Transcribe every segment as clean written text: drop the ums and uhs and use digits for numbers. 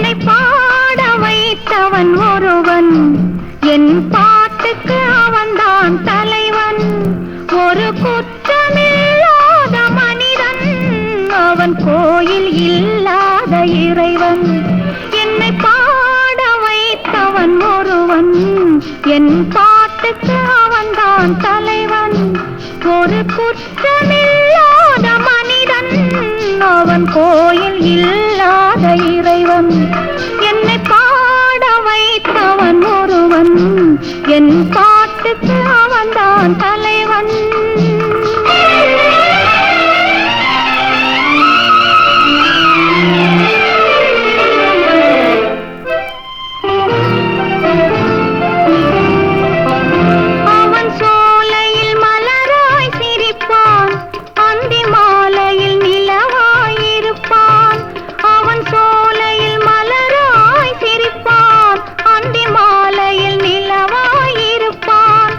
என்னை பாட வைத்தவன் ஒருவன், என் பாட்டுக்கு அவன்தான் தலைவன். ஒரு குற்றமில்லாத மனிதன் அவன், கோயில் இல்லாத இறைவன். என்னை பாட வைத்தவன் ஒருவன், என் பாட்டுக்கு அவன்தான் தலைவன். ஒரு குற்றமில்லாத மனிதன் அவன், கோயில் இல்லாத இறைவன். என்னை பாட வைத்தவன் ஒருவன், என் பாட்டுக்கு அவன்தான் தலைவன். அவன் சோலையில் மலராய் சிரிப்பான், அந்தி மாலையில் நிலவாயிருப்பான். அவன் சோலையில் மலராய் சிரிப்பான், அந்தி மாலையில் நிலவாயிருப்பான்.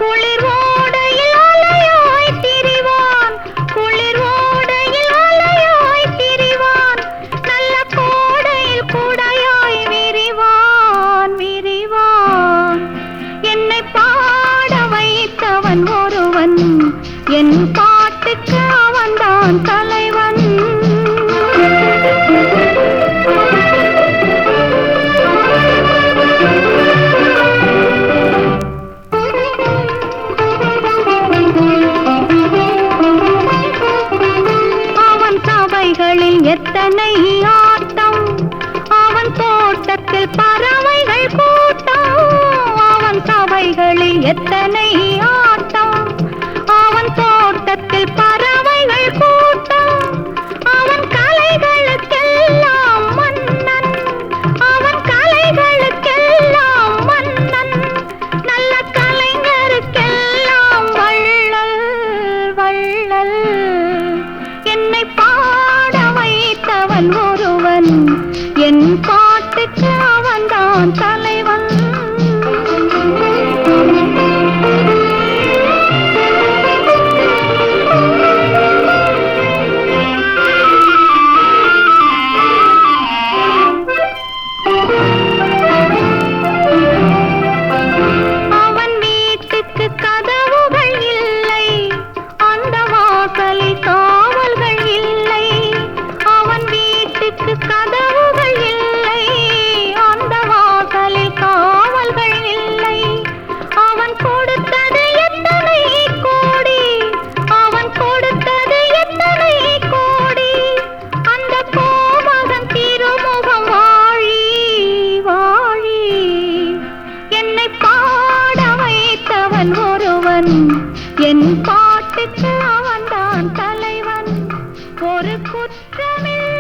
குளிர் ஓடையில் அலையாய் திரிவான், குளிர் ஓடையில் அலையாய் திரிவான். நல்ல கோடையில் குடையாய் விரிவான் விரிவான். என்னை பாட வைத்தவன் ஒருவன், என் பாட்டுக்கு அவன்தான் தலைவன். அவன் சபைகளில் எத்தனை ஆட்டம், அவன் தோட்டத்தில் பறவைகள் கூட்டம். அவன் சபைகளில் எத்தனை ஆட்டம், அவன் தோட்டத்தில் பறவைகள் கூட்டம். அவன் கலைகளுக்கெல்லாம் மன்னன், அவன் கலைகளுக்கெல்லாம் மன்னன். நல்ல கலைஞருக்கெல்லாம் வள்ளல் வள்ளல். என்னை பாட வைத்தவன் ஒருவன், என் பாட்டுக்கு அவன்தான் தலைவன். அவன் வீட்டுக்கு கதவுகள் இல்லை, அந்த வாசலில் காவல்கள் இல்லை. அவன் வீட்டுக்கு கதவுகள் இல்லை, அந்த வாசலில் காவல்கள் இல்லை. அவன் கொடுத்தது எத்தனை கோடி, அவன் கொடுத்தது எத்தனை கோடி. அந்த கோமகன் திருமுகம் வாழி வாழி. என்னை பாட வைத்தவன் ஒருவன், என் பாட்டுக்கு அவன்தான் தலைவன். ஒரு குற்றமில்லை